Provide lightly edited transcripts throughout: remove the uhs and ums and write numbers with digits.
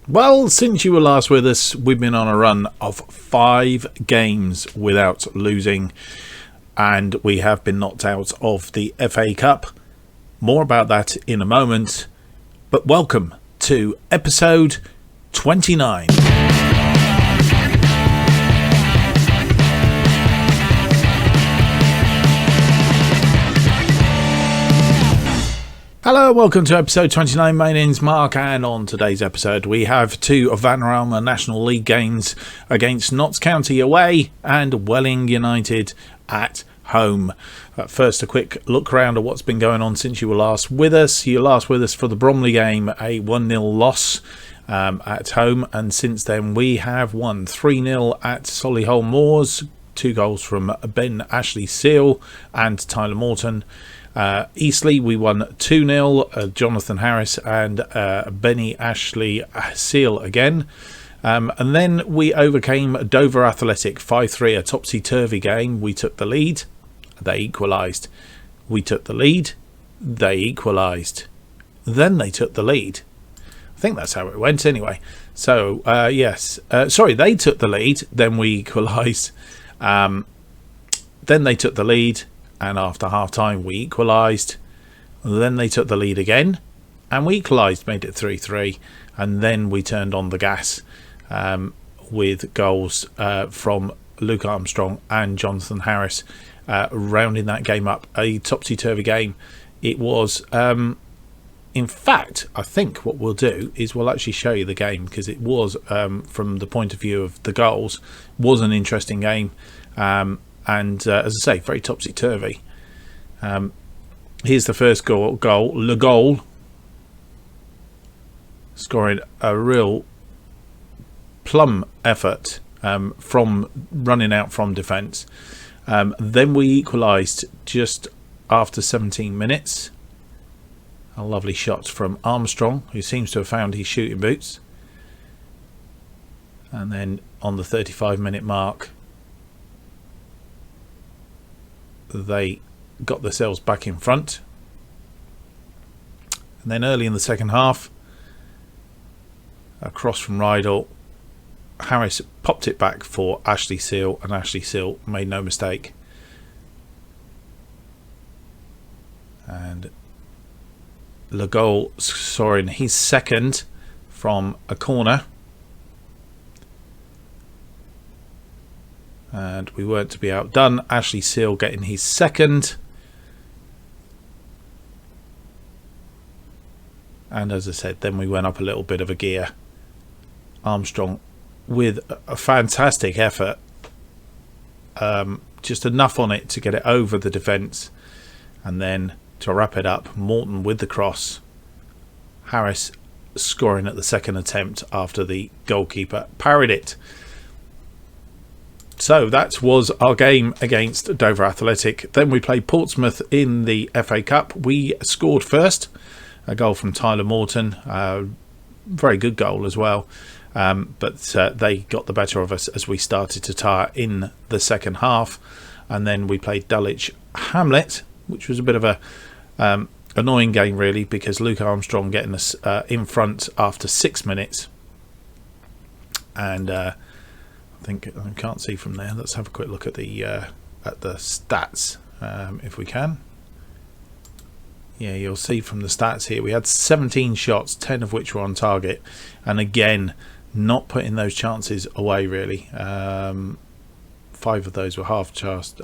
Well, since you were last with us, we've been on a run of 5 games without losing, and we have been knocked out of the FA Cup. More about that in a moment, but welcome to episode 29. Hello, welcome to episode 29. My name's Mark, and on today's episode we have 2 Vanarama National League games against Notts County away and Welling United at home. First, a quick look around at what's been going on since you were last with us. You were last with us for the Bromley game, a 1-0 loss at home, and since then we have won 3-0 at Solihull Moors, 2 goals from Ben Ashley Seal and Tyler Morton. Eastleigh, we won 2-0, Jonathan Harris and Benny Ashley Seal again. And then we overcame Dover Athletic 5-3, a topsy-turvy game. We took the lead, they equalised. We took the lead, they equalised. Then they took the lead. I think that's how it went anyway. So, they took the lead, then we equalised. Then they took the lead, and after half-time we equalised. Then they took the lead again, and we equalised, made it 3-3, and then we turned on the gas with goals from Luke Armstrong and Jonathan Harris, rounding that game up. A topsy-turvy game it was. In fact, I think what we'll do is we'll actually show you the game, because it was, from the point of view of the goals, was an interesting game. And as I say, very topsy-turvy. Here's the first goal. Le Gaulle scoring a real plum effort from running out from defence. Then we equalised just after 17 minutes. A lovely shot from Armstrong, who seems to have found his shooting boots. And then on the 35-minute mark, they got themselves back in front. And then early in the second half, across from Rydell, Harris popped it back for Ashley Seal, and Ashley Seal made no mistake. And Le Gaulle scoring his second from a corner. And we weren't to be outdone. Ashley Seal getting his second. And as I said, then we went up a little bit of a gear. Armstrong with a fantastic effort. Just enough on it to get it over the defence. And then to wrap it up, Morton with the cross. Harris scoring at the second attempt after the goalkeeper parried it. So that was our game against Dover Athletic. Then we played Portsmouth in the FA Cup. We scored first, a goal from Tyler Morton, very good goal as well, but they got the better of us as we started to tire in the second half. And then we played Dulwich Hamlet, which was a bit of a annoying game really, because Luke Armstrong getting us in front after 6 minutes. And I think I can't see from there. Let's have a quick look at the stats if we can. Yeah, you'll see from the stats here we had 17 shots, 10 of which were on target, and again not putting those chances away really. 5 of those were half chance,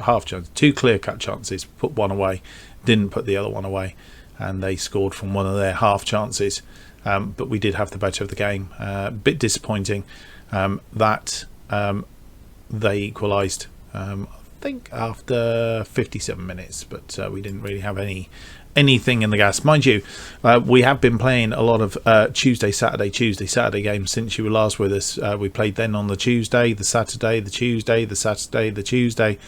2 clear-cut chances, put one away, didn't put the other one away, and they scored from one of their half chances. But we did have the better of the game. A bit disappointing that they equalised, I think after 57 minutes, but we didn't really have anything in the gas. Mind you, we have been playing a lot of Tuesday, Saturday games since you were last with us. We played then on the Tuesday, the Saturday, the Tuesday, the Saturday, the Tuesday,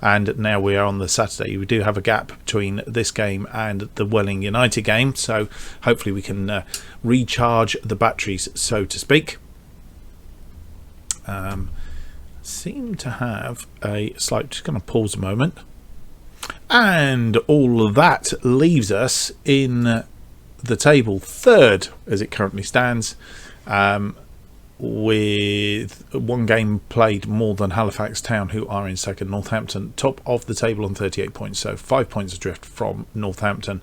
and now we are on the Saturday. We do have a gap between this game and the Welling United game, so hopefully we can recharge the batteries, so to speak. Seem to have a slight, just going to pause a moment, and all of that leaves us in the table third as it currently stands, with one game played more than Halifax Town, who are in second. Northampton top of the table on 38 points, so 5 points adrift from Northampton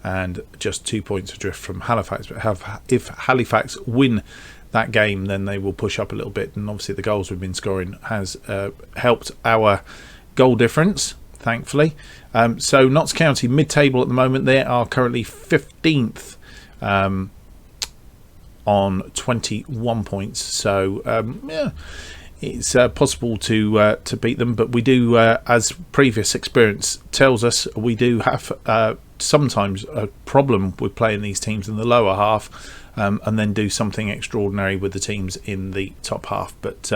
and just 2 points adrift from Halifax. But if Halifax win that game, then they will push up a little bit, and obviously the goals we've been scoring has helped our goal difference, thankfully. So Notts County mid-table at the moment. They are currently 15th on 21 points, so yeah, it's possible to beat them, but we do, as previous experience tells us, we do have sometimes a problem with playing these teams in the lower half, and then do something extraordinary with the teams in the top half. But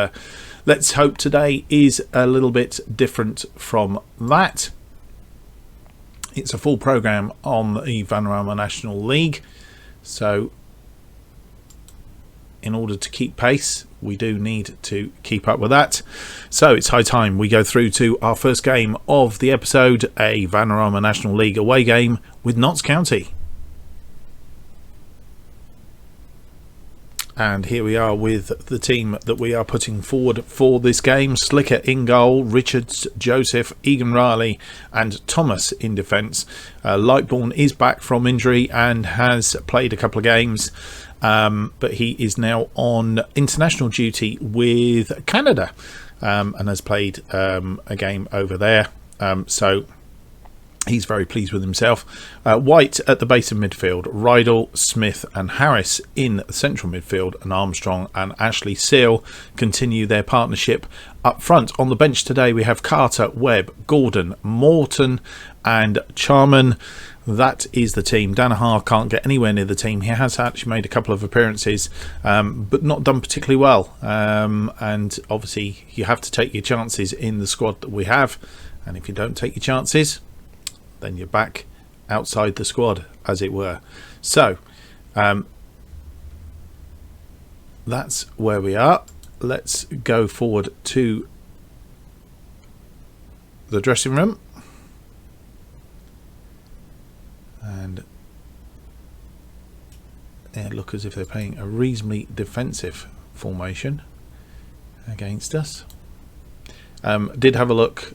let's hope today is a little bit different from that. It's a full programme on the Vanarama National League, so in order to keep pace, we do need to keep up with that. So it's high time we go through to our first game of the episode, a Vanarama National League away game with Notts County. And here we are with the team that we are putting forward for this game. Slicker in goal, Richards, Joseph, Egan Riley and Thomas in defence. Lightbourne is back from injury and has played a couple of games, but he is now on international duty with Canada, and has played a game over there. So he's very pleased with himself. White at the base of midfield, Rydell, Smith and Harris in central midfield, and Armstrong and Ashley Seal continue their partnership up front. On the bench today we have Carter, Webb, Gordon, Morton and Charman. That is the team. Danaher can't get anywhere near the team. He has actually made a couple of appearances, but not done particularly well. And obviously you have to take your chances in the squad that we have, and if you don't take your chances, then you're back outside the squad, as it were. So that's where we are. Let's go forward to the dressing room, and they look as if they're playing a reasonably defensive formation against us. Did have a look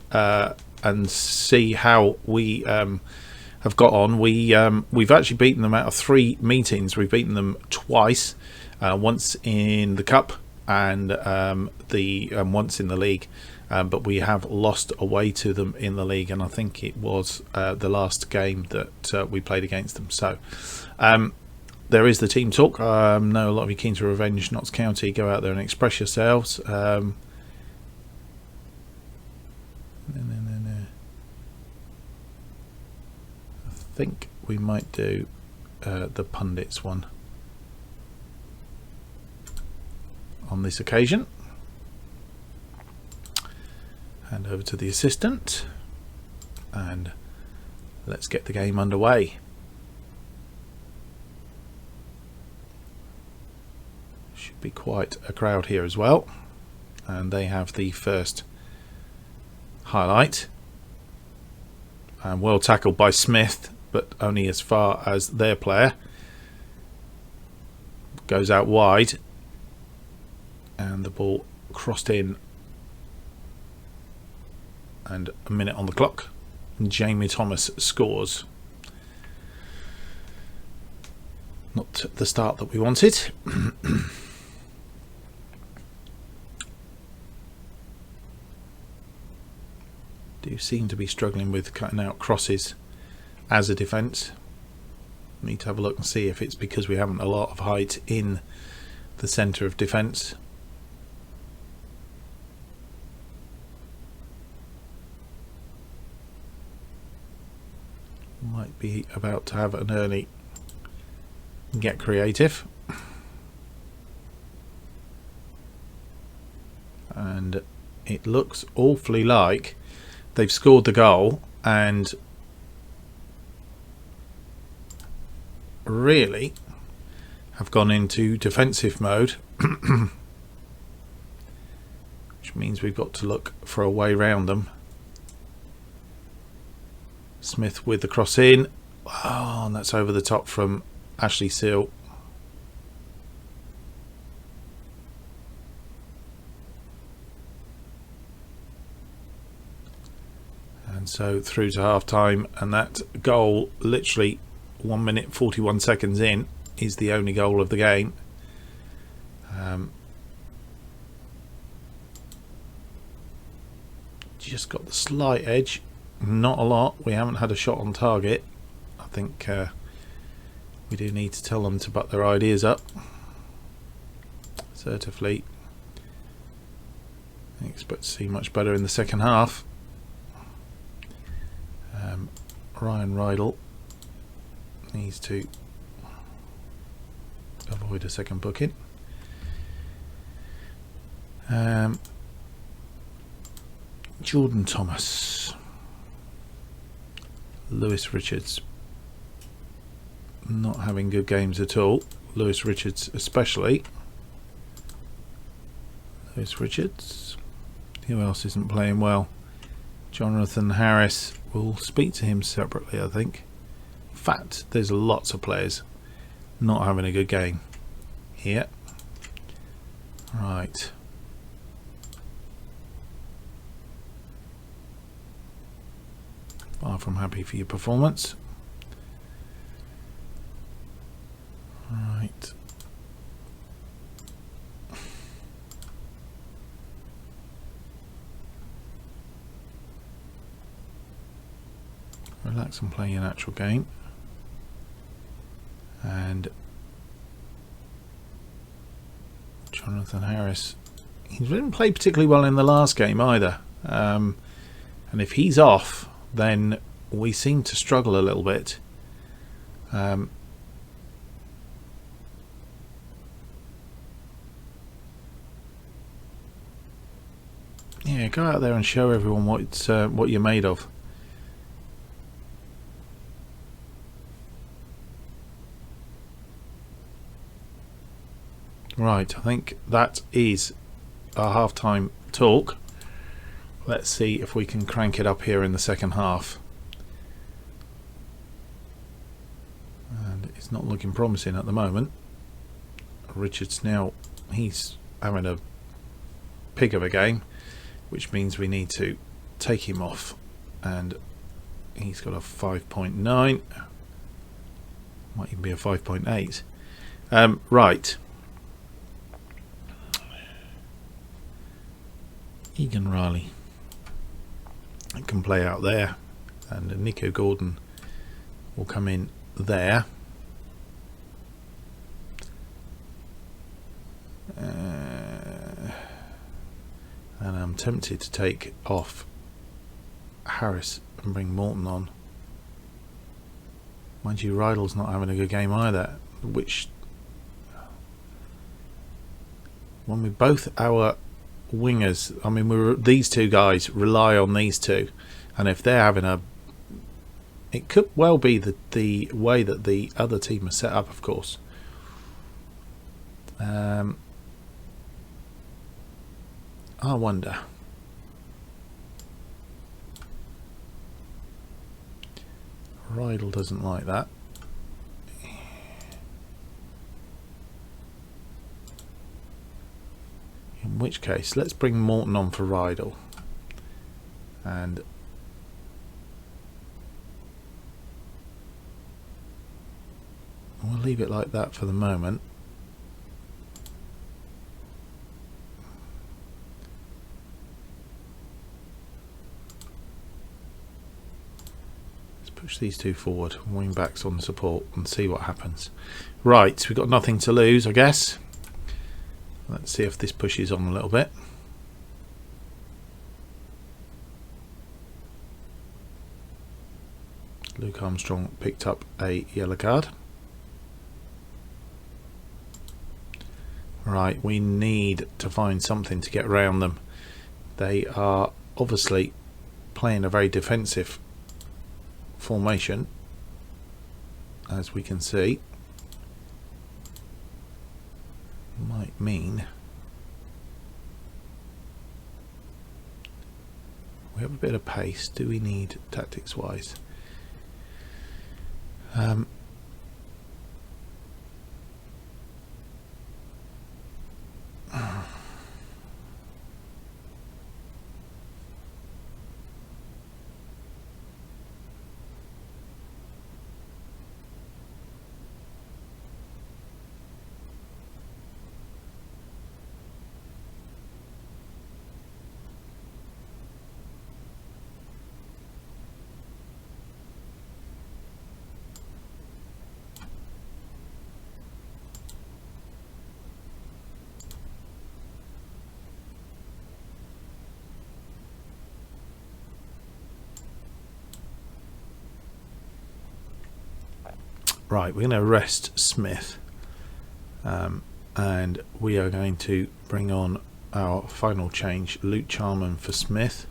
and see how we have got on. We've actually beaten them out of 3 meetings. We've beaten them twice, once in the cup and once in the league, but we have lost away to them in the league, and I think it was the last game that we played against them. So there is the team talk. I know a lot of you keen to revenge Notts County. Go out there and express yourselves. I think we might do the pundits one on this occasion. Hand over to the assistant and let's get the game underway. Should be quite a crowd here as well, and they have the first highlight, and well tackled by Smith, but only as far as their player. Goes out wide and the ball crossed in, and a minute on the clock and Jamie Thomas scores. Not the start that we wanted. Do seem to be struggling with cutting out crosses as a defence. Need to have a look and see if it's because we haven't a lot of height in the centre of defence. Might be about to have an early get creative, and it looks awfully like they've scored the goal and really have gone into defensive mode, which means we've got to look for a way round them. Smith with the cross in. Oh, and that's over the top from Ashley Seal. so through to half time, and that goal, literally 1 minute 41 seconds in, is the only goal of the game. Just got the slight edge, not a lot. We haven't had a shot on target. I think we do need to tell them to butt their ideas up. Certainly, I expect to see much better in the second half. Ryan Rydell needs to avoid a second booking. Jordan Thomas, Lewis Richards, not having good games at all. Lewis Richards especially. Lewis Richards. Who else isn't playing well? Jonathan Harris. We'll speak to him separately, I think. In fact, there's lots of players not having a good game here. Right. Far from happy for your performance. Right. Relax and play your natural game. And Jonathan Harris, he didn't play particularly well in the last game either. And if he's off, then we seem to struggle a little bit. Yeah, go out there and show everyone what you're made of. Right, I think that is our half-time talk. Let's see if we can crank it up here in the second half. And it's not looking promising at the moment. Richards now, he's having a pig of a game, which means we need to take him off. And he's got a 5.9. Might even be a 5.8. Right. Egan Riley can play out there, and Nico Gordon will come in there. And I'm tempted to take off Harris and bring Morton on. Mind you, Rydell's not having a good game either, which, when we both our wingers, I mean, these two guys rely on these two, and if they're having a, it could well be the way that the other team is set up, of course. I wonder. Rydell doesn't like that. In which case, let's bring Morton on for Rydell, and we'll leave it like that for the moment. Let's push these two forward, wing backs on support, and see what happens. Right, we've got nothing to lose, I guess. Let's see if this pushes on a little bit. Luke Armstrong picked up a yellow card. Right, we need to find something to get around them. They are obviously playing a very defensive formation, as we can see. Might mean we have a bit of pace. Do we need tactics wise? Right, we're going to rest Smith, and we are going to bring on our final change, Luke Charman for Smith,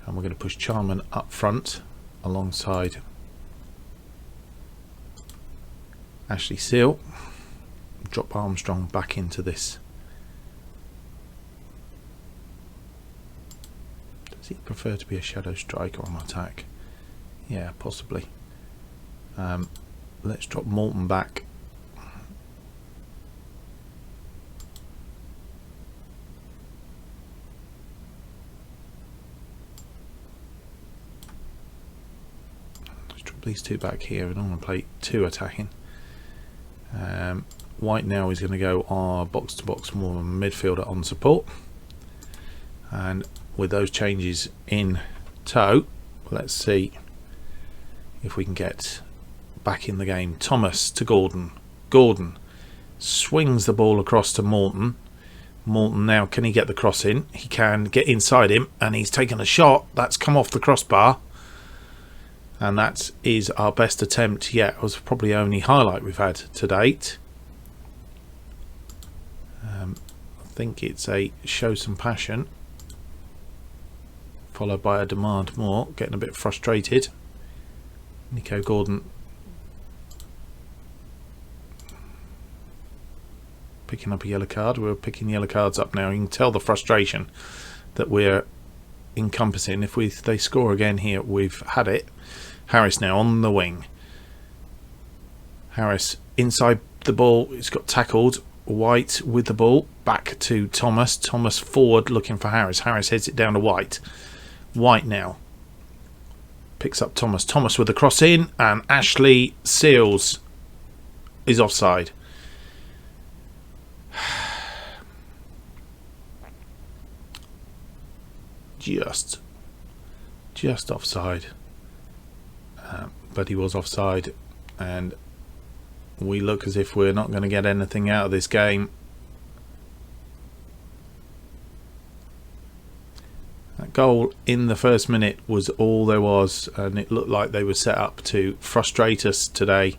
and we're going to push Charman up front alongside Ashley Seal. Drop Armstrong back into this. Does he prefer to be a shadow striker on attack? Yeah, possibly. Let's drop Morton back. Let's drop these two back here. We don't want to play two attacking. White now is going to go our box-to-box more midfielder on support. And with those changes in tow, let's see if we can get back in the game. Thomas to Gordon. Gordon swings the ball across to Morton. Morton now, can he get the cross in? He can get inside him, and he's taken a shot that's come off the crossbar, and that is our best attempt yet. It was probably the only highlight we've had to date. I think it's a show some passion followed by a demand more. Getting a bit frustrated. Nico Gordon picking up a yellow card. We're picking yellow cards up now. You can tell the frustration that we're encompassing. If they score again here, we've had it. Harris now on the wing. Harris inside the ball. He's got tackled. White with the ball. Back to Thomas. Thomas forward looking for Harris. Harris heads it down to White. White now picks up Thomas. Thomas with the cross in, and Ashley Seals is offside. Just offside. But he was offside, and we look as if we're not going to get anything out of this game. That goal in the first minute was all there was, and it looked like they were set up to frustrate us today.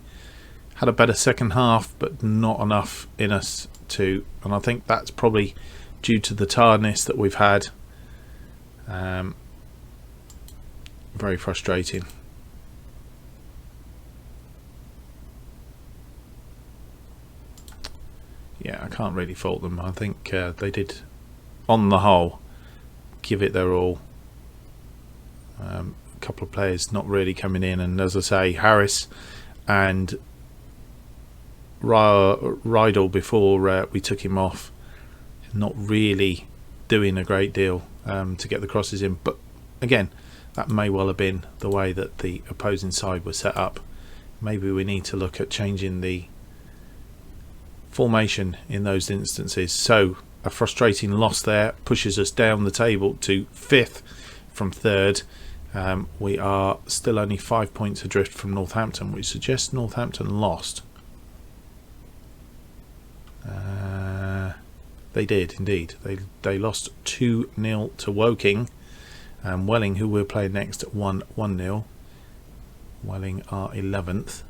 Had a better second half, but not enough in us to, and I think that's probably due to the tiredness that we've had. Very frustrating. Yeah, I can't really fault them. I think they did, on the whole, give it their all. A couple of players not really coming in, and as I say, Harris and Rydell before we took him off, not really doing a great deal to get the crosses in. But again, that may well have been the way that the opposing side was set up. Maybe we need to look at changing the formation in those instances. So a frustrating loss there pushes us down the table to 5th from 3rd. We are still only 5 points adrift from Northampton, which suggests Northampton lost. They did indeed. They lost 2-0 to Woking. Welling, who we're playing next, won 1-0. Welling are 11th.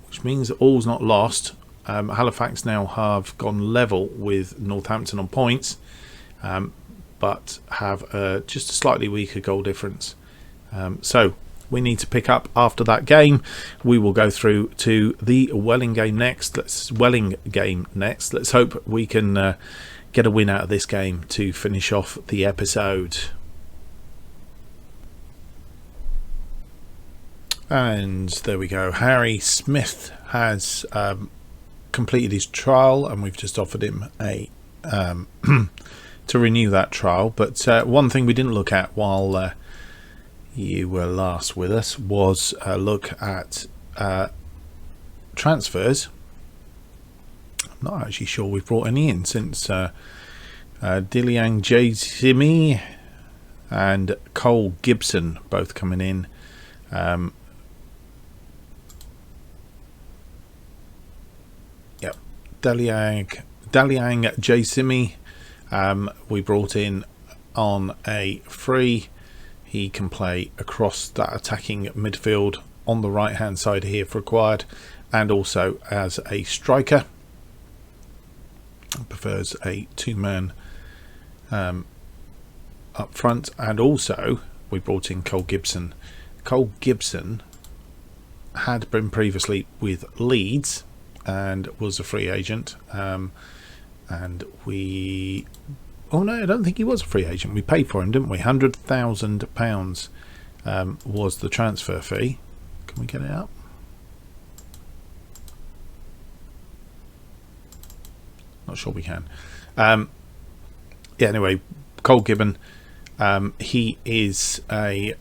Which means all's not lost. Halifax now have gone level with Northampton on points, but have just a slightly weaker goal difference. So we need to pick up after that game. We will go through to the Welling game next. Let's hope we can get a win out of this game to finish off the episode. And there we go. Harry Smith has completed his trial, and we've just offered him a to renew that trial. But one thing we didn't look at while you were last with us was a look at transfers. I'm not actually sure we've brought any in since Diliang J-Simi and Cole Gibson both coming in. Daliang J-Simi we brought in on a free. He can play across that attacking midfield on the right hand side here if required, and also as a striker. Prefers a two-man up front, and also we brought in Cole Gibson. Cole Gibson had been previously with Leeds and was a free agent, and we no, I don't think he was a free agent. We paid for him, didn't we? £100,000 was the transfer fee. Can we get it up? Not sure we can. Yeah, anyway, Cole Gibbon, he is a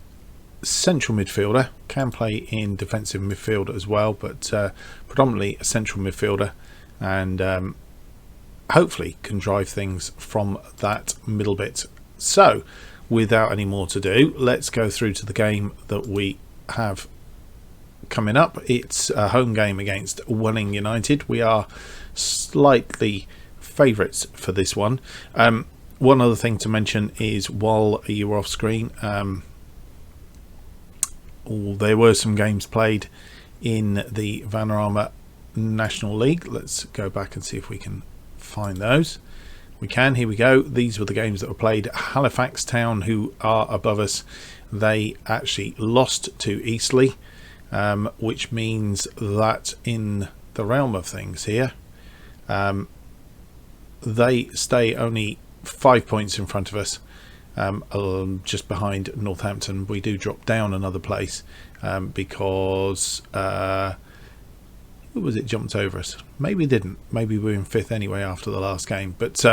central midfielder, can play in defensive midfield as well, but predominantly a central midfielder, and hopefully can drive things from that middle bit. So without any more to do, let's go through to the game that we have coming up. It's a home game against Welling United. We are slightly favourites for this one. One other thing to mention is, while you were off screen, there were some games played in the Vanarama National League. Let's go back and see if we can find those. We can. Here we go. These were the games that were played. Halifax Town, who are above us, they actually lost to Eastleigh, which means that in the realm of things here, they stay only 5 points in front of us, just behind Northampton. We do drop down another place because who was it jumped over us? Maybe didn't. Maybe we're in 5th anyway after the last game. But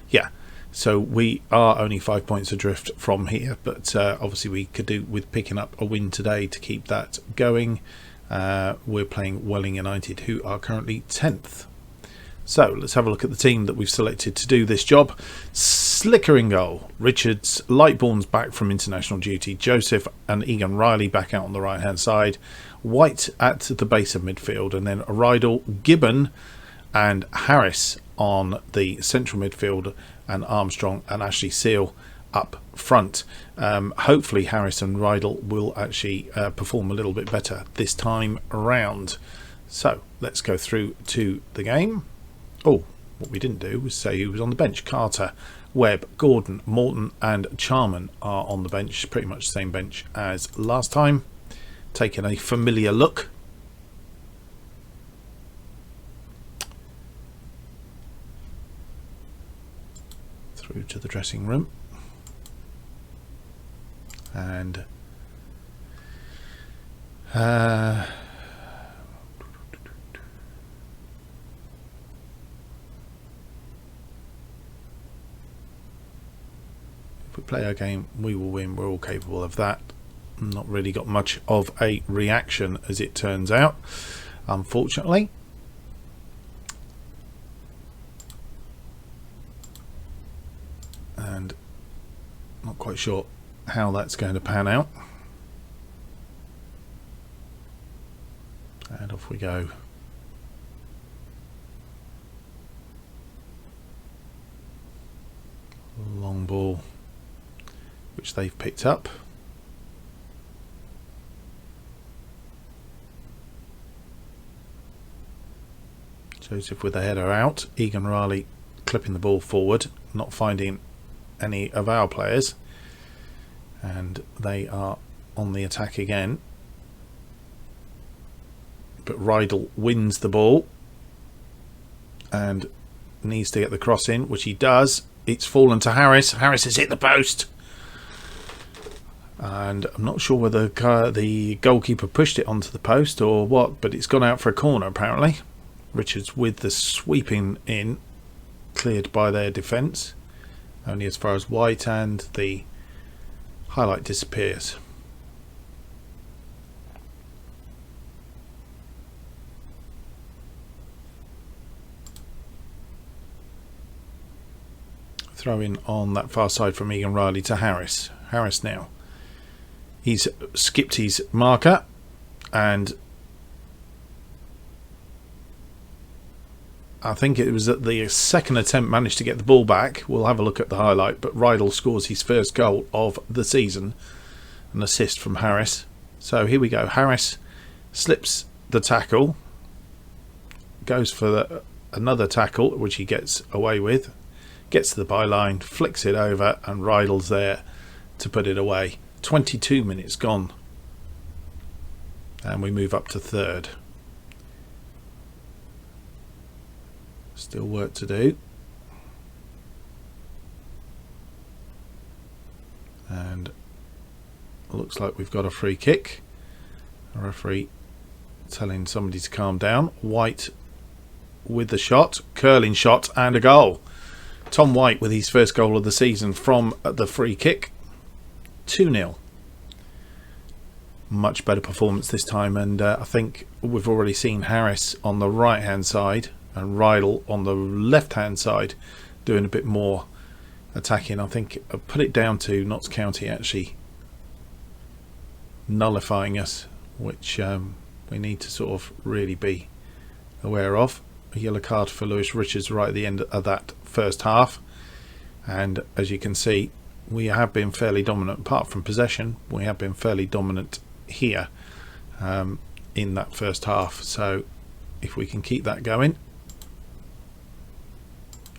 yeah, so we are only 5 points adrift from here. But obviously we could do with picking up a win today to keep that going. We're playing Welling United, who are currently 10th. So let's have a look at the team that we've selected to do this job. Slicker in goal. Richards, Lightbourne's back from international duty. Joseph and Egan Riley back out on the right hand side. White at the base of midfield, and then Rydell, Gibbon and Harris on the central midfield, and Armstrong and Ashley Seal up front. Hopefully Harris and Rydell will actually perform a little bit better this time around. So let's go through to the game. Oh, what we didn't do was say who was on the bench. Carter, Webb, Gordon, Morton and Charman are on the bench. Pretty much the same bench as last time. Taking a familiar look. Through to the dressing room. And if we play our game, we will win. We're all capable of that. Not really got much of a reaction, as it turns out, unfortunately. And not quite sure how that's going to pan out. And off we go. Long ball, which they've picked up. Joseph with the header out. Egan Riley clipping the ball forward, not finding any of our players, and they are on the attack again. But Rydell wins the ball and needs to get the cross in, which he does. It's fallen to Harris. Harris has hit the post, and I'm not sure whether the goalkeeper pushed it onto the post or what, but it's gone out for a corner apparently. Richards with the sweeping in, cleared by their defence, only as far as White, and the highlight disappears. Throw in on that far side from Egan Riley to Harris. Harris now. He's skipped his marker, and I think it was at the second attempt managed to get the ball back. We'll have a look at the highlight, but Rydell scores his first goal of the season, an assist from Harris. So here we go. Harris slips the tackle, goes for another tackle, which he gets away with, gets to the byline, flicks it over, and Rydell's there to put it away. 22 minutes gone, and we move up to third. Still work to do. And looks like we've got a free kick. A referee telling somebody to calm down. White with the shot, curling shot, and a goal. Tom White with his first goal of the season from the free kick. 2-0. Much better performance this time, and I think we've already seen Harris on the right hand side and Rydell on the left hand side doing a bit more attacking. I think I put it down to Notts County actually nullifying us, which we need to sort of really be aware of. A yellow card for Lewis Richards right at the end of that first half, and as you can see, we have been fairly dominant. Apart from possession, we have been fairly dominant here in that first half. So if we can keep that going,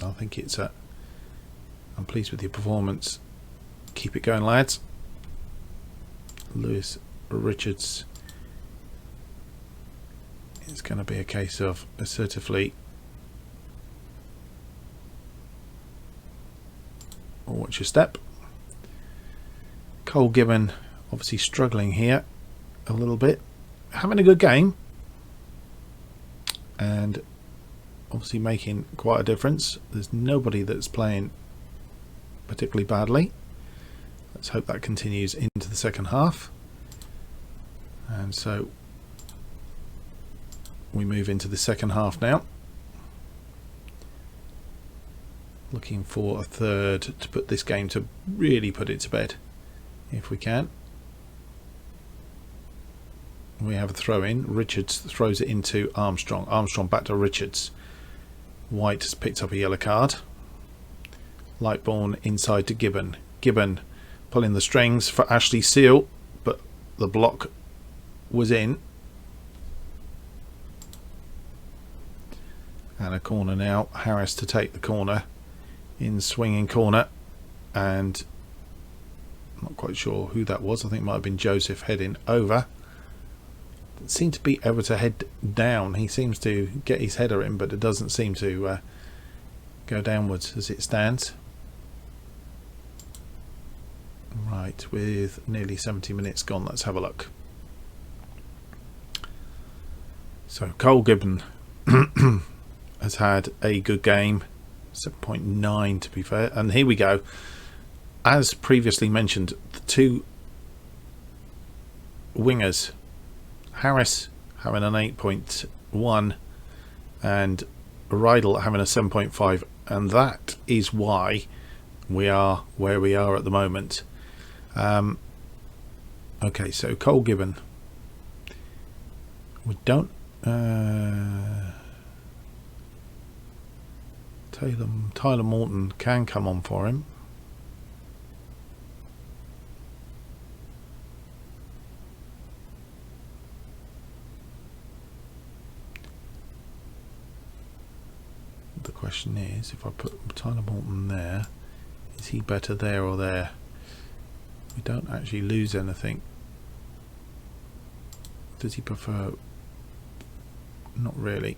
I think it's I'm pleased with your performance. Keep it going, lads. Lewis Richards, it's going to be a case of assertively watch your step. Cole Gibbon obviously struggling here a little bit, having a good game and obviously making quite a difference. There's nobody that's playing particularly badly. Let's hope that continues into the second half, and so we move into the second half now, looking for a third to put this game to really put it to bed if we can. We have a throw in. Richards throws it into Armstrong. Armstrong back to Richards. White has picked up a yellow card. Lightbourne inside to Gibbon. Gibbon pulling the strings for Ashley Seal, but the block was in. And a corner now. Harris to take the corner. In swinging corner, and I'm not quite sure who that was. I think it might have been Joseph heading over. Seemed to be able to head down. He seems to get his header in, but it doesn't seem to go downwards as it stands. Right, with nearly 70 minutes gone, let's have a look. So Cole Gibbon has had a good game. 7.9 to be fair, and here we go. As previously mentioned, the two wingers, Harris having an 8.1 and Rydell having a 7.5, and that is why we are where we are at the moment. Okay, so Cole Gibbon, we don't Tyler Morton can come on for him. The question is, if I put Tyler Morton there, is he better there or there? We don't actually lose anything. Does he prefer? Not really.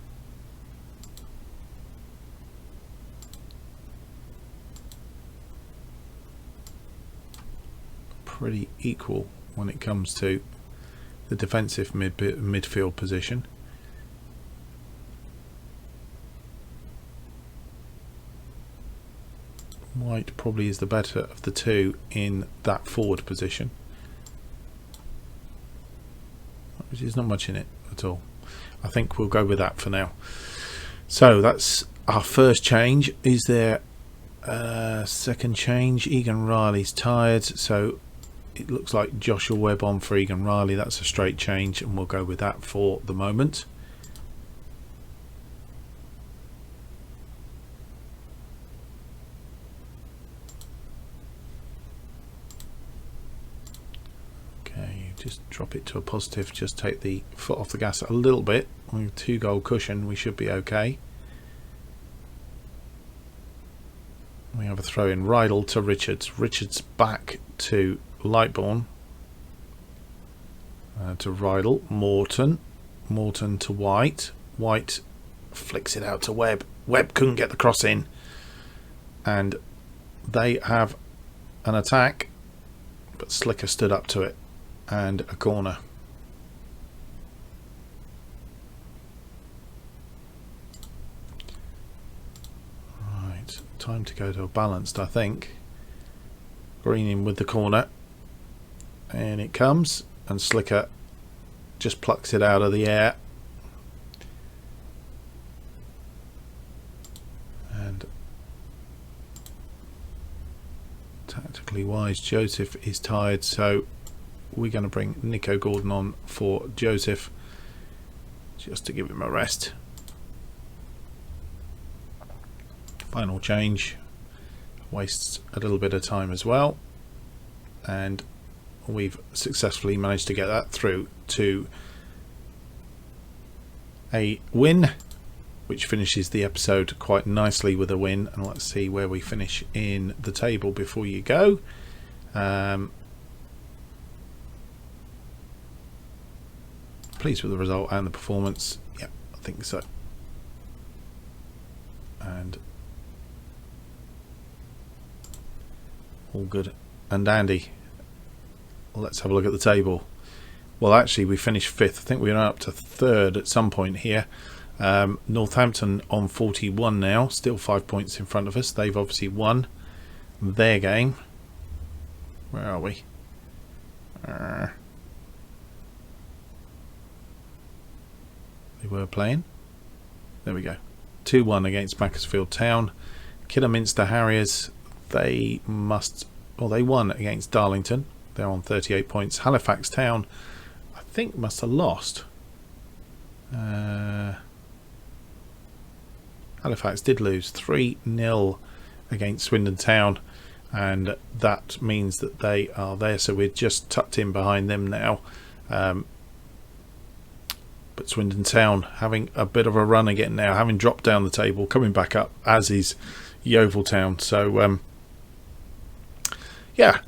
Pretty equal when it comes to the defensive midfield position. White probably is the better of the two in that forward position, which is not much in it at all. I think we'll go with that for now. So that's our first change. Is there a second change? Egan Riley's tired, so it looks like Joshua Webb on for Egan Riley. That's a straight change, and we'll go with that for the moment. Okay, just drop it to a positive, just take the foot off the gas a little bit. With 2 goal cushion, we should be okay. We have a throw in. Rydell to Richards. Richards back to Lightbourne. To Rydell. Morton. Morton to White. White flicks it out to Webb. Webb couldn't get the cross in. And they have an attack. But Slicker stood up to it. And a corner. Time to go to a balanced, I think. Green in with the corner, and it comes, and Slicker just plucks it out of the air, and tactically wise, Joseph is tired, so we're going to bring Nico Gordon on for Joseph just to give him a rest. Final change wastes a little bit of time as well, and we've successfully managed to get that through to a win, which finishes the episode quite nicely with a win. And let's see where we finish in the table before you go. Pleased with the result and the performance. Yeah, I think so. And all good and dandy. Let's have a look at the table. Well, actually, we finished 5th. I think we're up to 3rd at some point here. Northampton on 41 now, still 5 points in front of us. They've obviously won their game. Where are we? They were playing. There we go. 2-1 against Macclesfield Town. Kidderminster Harriers, they won against Darlington. They're on 38 points. Halifax Town, I think, must have lost. Halifax did lose 3-0 against Swindon Town, and that means that they are there, so we're just tucked in behind them now. But Swindon Town having a bit of a run again now, having dropped down the table, coming back up, as is Yeovil Town. So yeah,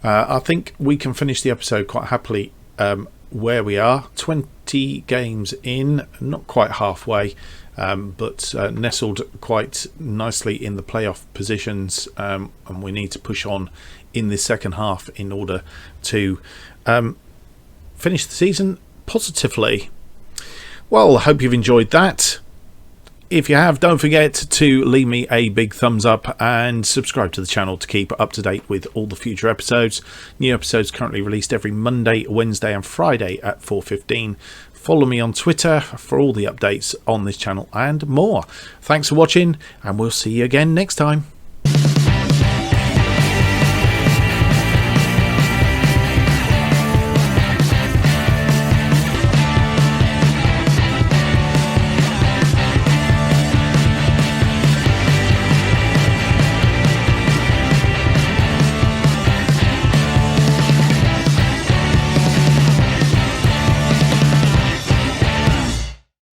I think we can finish the episode quite happily where we are. 20 games in, not quite halfway, but nestled quite nicely in the playoff positions, and we need to push on in the second half in order to finish the season positively. Well, I hope you've enjoyed that. If you have, don't forget to leave me a big thumbs up and subscribe to the channel to keep up to date with all the future episodes. New episodes currently released every Monday, Wednesday and Friday at 4:15. Follow me on Twitter for all the updates on this channel and more. Thanks for watching, and we'll see you again next time.